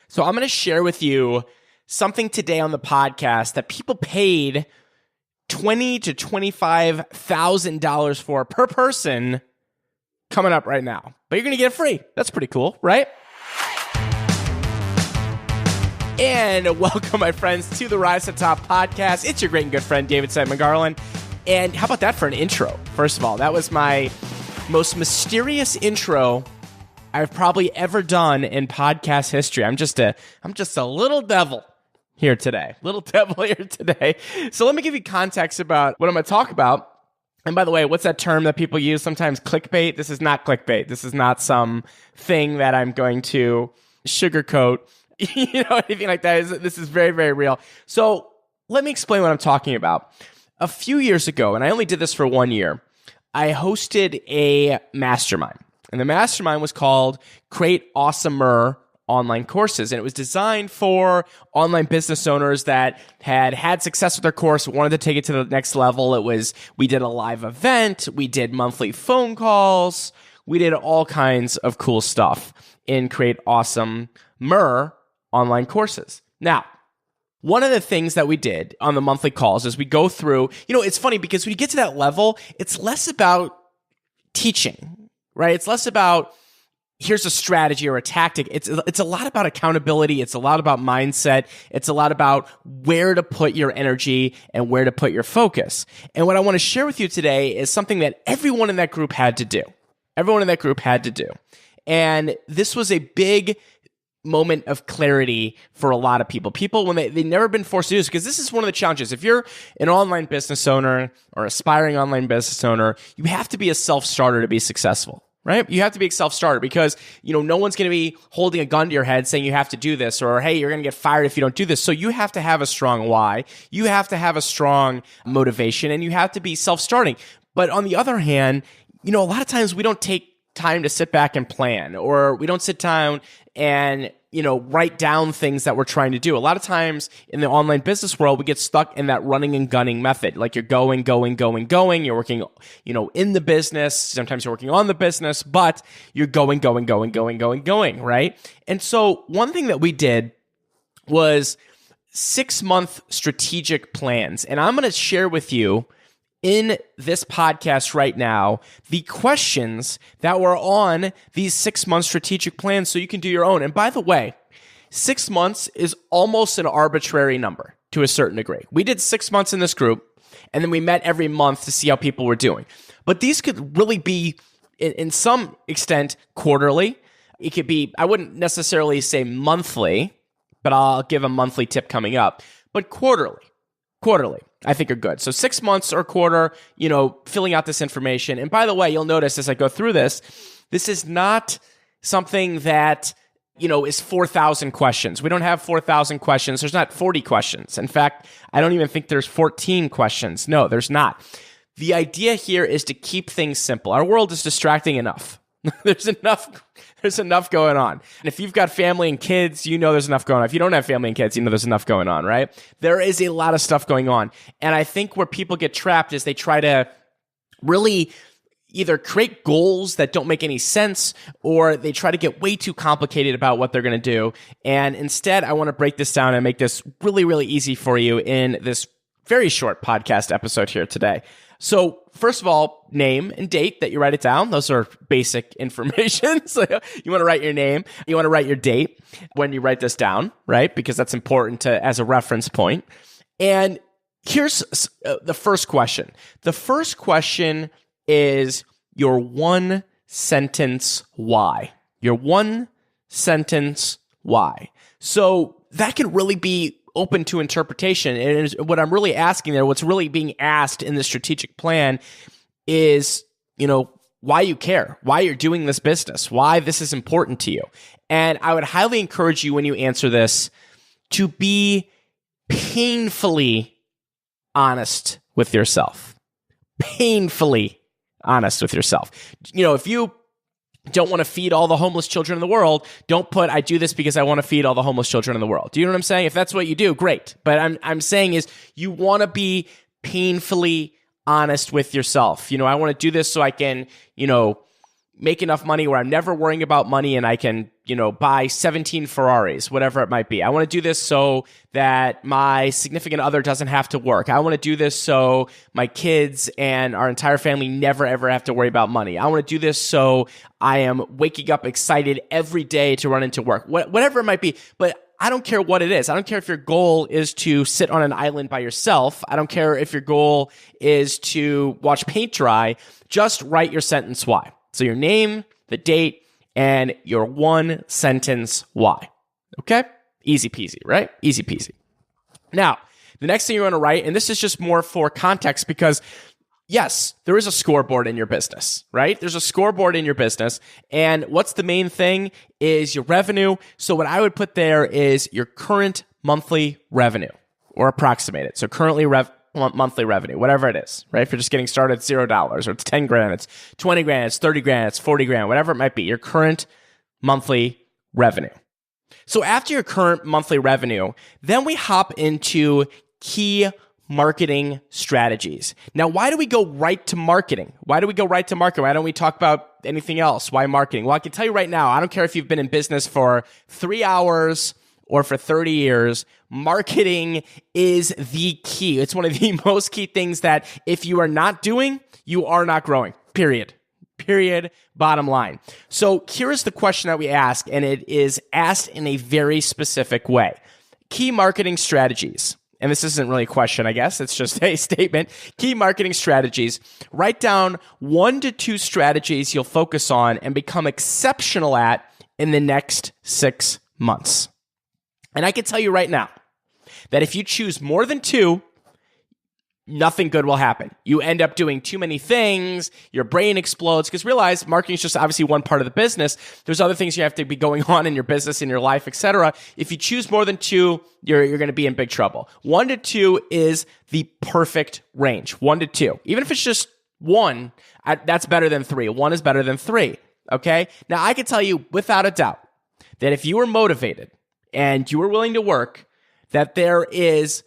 So I'm going to share with you something today on the podcast that people paid $20,000 to $25,000 for per person coming up right now. But you're going to get it free. That's pretty cool, right? And welcome, my friends, to the Rise to the Top podcast. It's your great and good friend, David Siteman Garland. And how about that for an intro? First of all, that was my most mysterious intro I've probably ever done in podcast history. I'm just a little devil here today. So let me give you context about what I'm going to talk about. And by the way, what's that term that people use sometimes? Clickbait. This is not clickbait. This is not some thing that I'm going to sugarcoat, anything like that. This is very, very real. So let me explain what I'm talking about. A few years ago, and I only did this for 1 year, I hosted a mastermind. And the mastermind was called Create Awesomer Online Courses. And it was designed for online business owners that had success with their course, wanted to take it to the next level. We did a live event. We did monthly phone calls. We did all kinds of cool stuff in Create Awesomer Online Courses. Now, one of the things that we did on the monthly calls is we go through, it's funny because when you get to that level, it's less about teaching, right? It's less about here's a strategy or a tactic. It's a lot about accountability. It's a lot about mindset. It's a lot about where to put your energy and where to put your focus. And what I want to share with you today is something that everyone in that group had to do. And this was a big moment of clarity for a lot of people. People, when they've never been forced to do this, because this is one of the challenges. If you're an online business owner or aspiring online business owner, you have to be a self-starter to be successful, right? You have to be a self-starter because, no one's going to be holding a gun to your head saying you have to do this or, hey, you're going to get fired if you don't do this. So you have to have a strong why. You have to have a strong motivation and you have to be self-starting. But on the other hand, a lot of times we don't take time to sit back and plan, or we don't sit down and, write down things that we're trying to do. A lot of times in the online business world, we get stuck in that running and gunning method. Like you're going. You're working, in the business. Sometimes you're working on the business, but you're going, right? And so one thing that we did was 6-month strategic plans. And I'm going to share with you in this podcast right now the questions that were on these 6-month strategic plans so you can do your own. And by the way, 6 months is almost an arbitrary number to a certain degree. We did 6 months in this group, and then we met every month to see how people were doing. But these could really be, in some extent, quarterly. It could be, I wouldn't necessarily say monthly, but I'll give a monthly tip coming up. But quarterly, I think are good. So 6 months or quarter, filling out this information. And by the way, you'll notice as I go through this is not something that, is 4,000 questions. We don't have 4,000 questions. There's not 40 questions. In fact, I don't even think there's 14 questions. No, there's not. The idea here is to keep things simple. Our world is distracting enough. There's enough going on. And if you've got family and kids, there's enough going on. If you don't have family and kids, there's enough going on, right? There is a lot of stuff going on. And I think where people get trapped is they try to really either create goals that don't make any sense, or they try to get way too complicated about what they're going to do. And instead, I want to break this down and make this really, really easy for you in this very short podcast episode here today. So first of all, name and date that you write it down. Those are basic information. So you want to write your name. You want to write your date when you write this down, right? Because that's important as a reference point. And here's the first question. The first question is your one sentence why. Your one sentence why. So that can really be open to interpretation. And what I'm really asking there, what's really being asked in the strategic plan is, why you care, why you're doing this business, why this is important to you. And I would highly encourage you when you answer this to be painfully honest with yourself. Painfully honest with yourself. If you don't want to feed all the homeless children in the world, don't put, I do this because I want to feed all the homeless children in the world. Do you know what I'm saying? If that's what you do, great. But I'm saying is you want to be painfully honest with yourself. I want to do this so I can, make enough money where I'm never worrying about money and I can, buy 17 Ferraris, whatever it might be. I want to do this so that my significant other doesn't have to work. I want to do this so my kids and our entire family never, ever have to worry about money. I want to do this so I am waking up excited every day to run into work, whatever it might be. But I don't care what it is. I don't care if your goal is to sit on an island by yourself. I don't care if your goal is to watch paint dry. Just write your sentence why. So your name, the date, and your one sentence why. Okay? Easy peasy, right? Easy peasy. Now, the next thing you want to write, and this is just more for context because yes, there is a scoreboard in your business, right? There's a scoreboard in your business. And what's the main thing is your revenue. So what I would put there is your current monthly revenue or approximate it. So currently monthly revenue, whatever it is, right? If you're just getting started at $0 or it's 10 grand, it's 20 grand, it's 30 grand, it's 40 grand, whatever it might be, your current monthly revenue. So after your current monthly revenue, then we hop into key marketing strategies. Now, why do we go right to marketing? Why do we go right to marketing? Why don't we talk about anything else? Why marketing? Well, I can tell you right now, I don't care if you've been in business for 3 hours or for 30 years, marketing is the key. It's one of the most key things that if you are not doing, you are not growing, period. Period, bottom line. So here is the question that we ask, and it is asked in a very specific way. Key marketing strategies. And this isn't really a question, I guess. It's just a statement. Key marketing strategies. Write down 1 to 2 strategies you'll focus on and become exceptional at in the next 6 months. And I can tell you right now that if you choose more than 2, nothing good will happen. You end up doing too many things, your brain explodes, because realize marketing is just obviously one part of the business. There's other things you have to be going on in your business, in your life, etc. If you choose more than 2, you're going to be in big trouble. 1 to 2 is the perfect range. 1 to 2. Even if it's just 1, that's better than 3. 1 is better than 3. Okay? Now, I can tell you without a doubt that if you were motivated and you were willing to work, that there is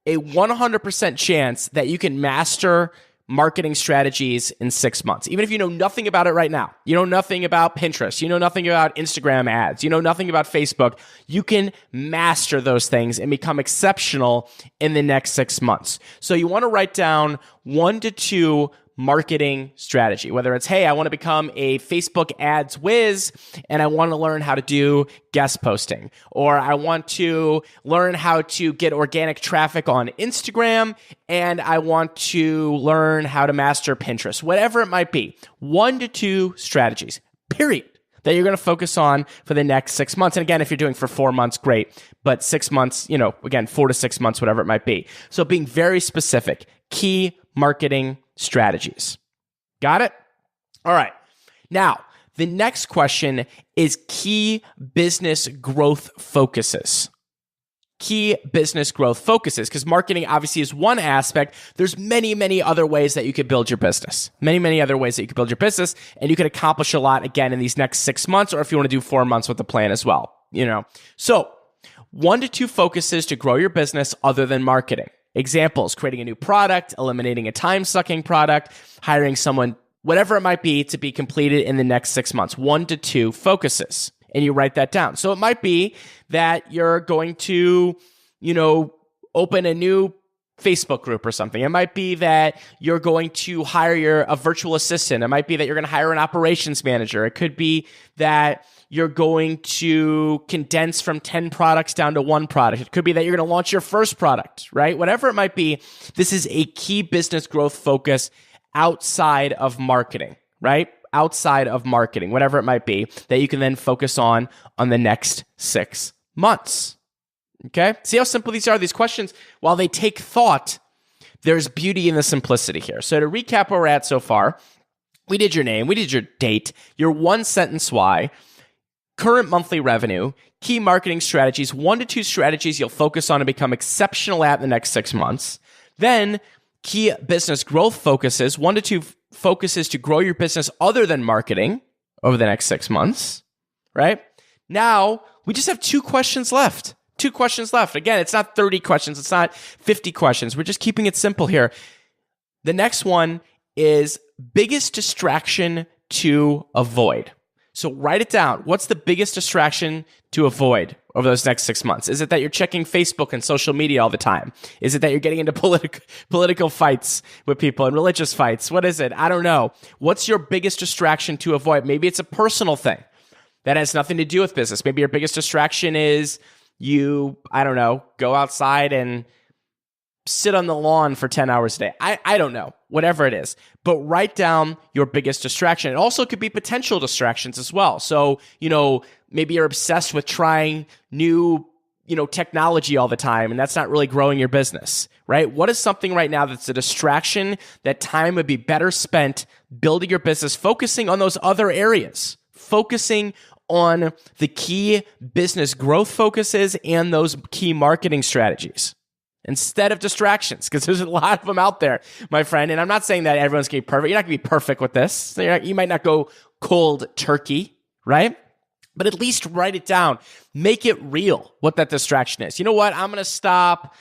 a 100% chance that you can master marketing strategies in 6 months. Even if you know nothing about it right now, you know nothing about Pinterest, you know nothing about Instagram ads, you know nothing about Facebook, you can master those things and become exceptional in the next 6 months. So you want to write down 1 to 2 marketing strategy, whether it's, hey, I want to become a Facebook ads whiz and I want to learn how to do guest posting, or I want to learn how to get organic traffic on Instagram and I want to learn how to master Pinterest, whatever it might be. 1 to 2 strategies, period, that you're going to focus on for the next 6 months. And again, if you're doing for 4 months, great. But 6 months, again, 4 to 6 months, whatever it might be. So being very specific, key marketing strategies. Got it? All right. Now, the next question is key business growth focuses. Key business growth focuses, because marketing obviously is one aspect. There's many, many other ways that you could build your business. Many, many other ways that you could build your business, and you could accomplish a lot, again, in these next 6 months, or if you want to do 4 months with the plan as well. So 1 to 2 focuses to grow your business other than marketing. Examples: creating a new product, eliminating a time-sucking product, hiring someone, whatever it might be, to be completed in the next 6 months. 1 to 2 focuses. And you write that down. So it might be that you're going to, open a new Facebook group or something. It might be that you're going to hire a virtual assistant. It might be that you're going to hire an operations manager. It could be that you're going to condense from 10 products down to 1 product. It could be that you're going to launch your first product, right? Whatever it might be, this is a key business growth focus outside of marketing, right? Outside of marketing, whatever it might be, that you can then focus on the next 6 months. Okay? See how simple these are? These questions, while they take thought, there's beauty in the simplicity here. So to recap where we're at so far, we did your name, we did your date, your 1 sentence why, current monthly revenue, key marketing strategies, 1 to 2 strategies you'll focus on and become exceptional at in the next 6 months. Then key business growth focuses, 1 to 2 focuses to grow your business other than marketing over the next 6 months, right? Now, we just have 2 questions left. 2 questions left. Again, it's not 30 questions. It's not 50 questions. We're just keeping it simple here. The next one is biggest distraction to avoid? So write it down. What's the biggest distraction to avoid over those next 6 months? Is it that you're checking Facebook and social media all the time? Is it that you're getting into political fights with people and religious fights? What is it? I don't know. What's your biggest distraction to avoid? Maybe it's a personal thing that has nothing to do with business. Maybe your biggest distraction is you, I don't know, go outside and sit on the lawn for 10 hours a day. I don't know, whatever it is. But write down your biggest distraction. It also could be potential distractions as well. So, maybe you're obsessed with trying new, technology all the time, and that's not really growing your business, right? What is something right now that's a distraction that time would be better spent building your business, focusing on those other areas, focusing on the key business growth focuses and those key marketing strategies instead of distractions, because there's a lot of them out there, my friend. And I'm not saying that everyone's going to be perfect. You're not going to be perfect with this. You might not go cold turkey, right? But at least write it down. Make it real what that distraction is. You know what? I'm going to stop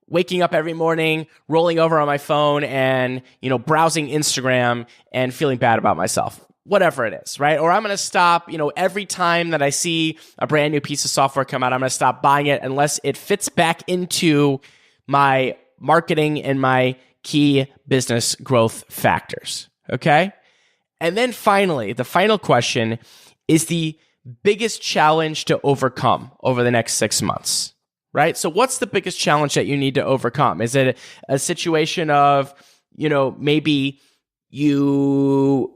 waking up every morning, rolling over on my phone and, browsing Instagram and feeling bad about myself. Whatever it is, right? Or I'm going to stop, every time that I see a brand new piece of software come out, I'm going to stop buying it unless it fits back into my marketing and my key business growth factors. Okay. And then finally, the final question is the biggest challenge to overcome over the next 6 months, right? So what's the biggest challenge that you need to overcome? Is it a situation of, maybe you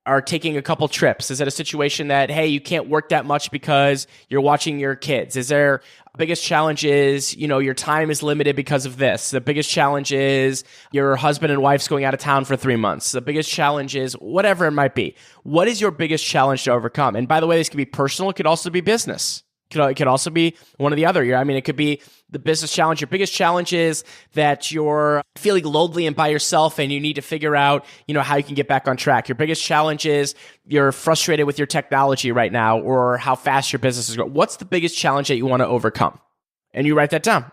are taking a couple trips? Is it a situation that, hey, you can't work that much because you're watching your kids? Is there biggest challenge is, your time is limited because of this. The biggest challenge is your husband and wife's going out of town for 3 months. The biggest challenge is whatever it might be. What is your biggest challenge to overcome? And by the way, this could be personal. It could also be business. It could also be one or the other. It could be the business challenge. Your biggest challenge is that you're feeling lonely and by yourself and you need to figure out, how you can get back on track. Your biggest challenge is you're frustrated with your technology right now or how fast your business is growing. What's the biggest challenge that you want to overcome? And you write that down.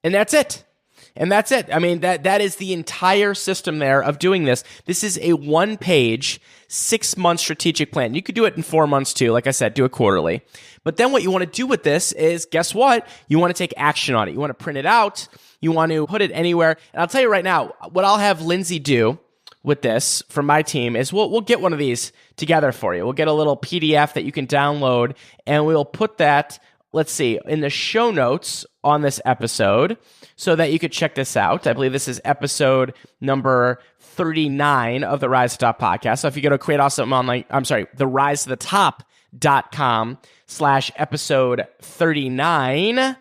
And that's it. That is the entire system there of doing this. This is a 1-page, 6-month strategic plan. You could do it in 4 months too. Like I said, do it quarterly. But then what you want to do with this is, guess what? You want to take action on it. You want to print it out. You want to put it anywhere. And I'll tell you right now, what I'll have Lindsay do with this from my team is we'll get one of these together for you. We'll get a little PDF that you can download, and we'll put that, let's see, in the show notes on this episode so that you could check this out. I believe this is episode number 39 of the Rise to the Top podcast. So if you go to therisetotop.com/episode 39,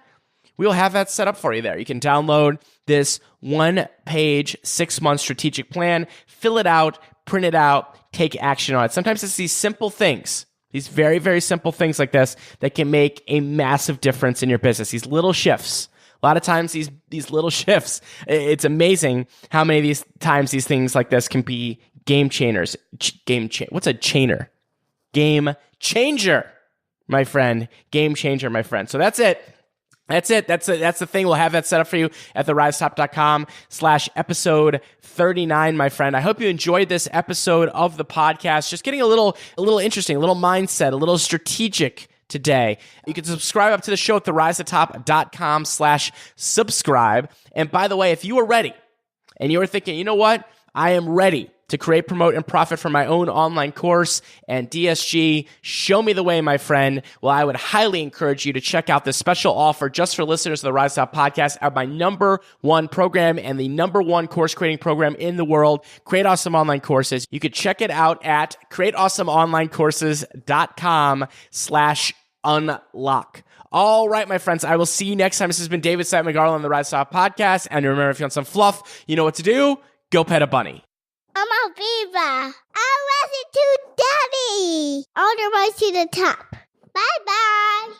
we'll have that set up for you there. You can download this 1-page, 6-month strategic plan, fill it out, print it out, take action on it. Sometimes it's these simple things, these very, very simple things like this that can make a massive difference in your business. These little shifts. A lot of times these little shifts, it's amazing how many of these times these things like this can be game changers. What's a chainer? Game changer, my friend. Game changer, my friend. So that's it. That's the thing. We'll have that set up for you at therisetotop.com/episode 39, my friend. I hope you enjoyed this episode of the podcast. Just getting a little interesting, a little mindset, a little strategic today. You can subscribe up to the show at therisetotop.com/subscribe. And by the way, if you are ready and you are thinking, you know what? I am ready to create, promote, and profit from my own online course and DSG, show me the way, my friend. Well, I would highly encourage you to check out this special offer just for listeners of the Rise to the Top podcast at my #1 program and the #1 course creating program in the world, Create Awesome Online Courses. You could check it out at createawesomeonlinecourses.com/unlock. All right, my friends, I will see you next time. This has been David Site McGarland on the Rise to the Top podcast. And remember, if you want some fluff, you know what to do. Go pet a bunny. I'm a beaver. I was it to Daddy. All the way to the top. Bye-bye.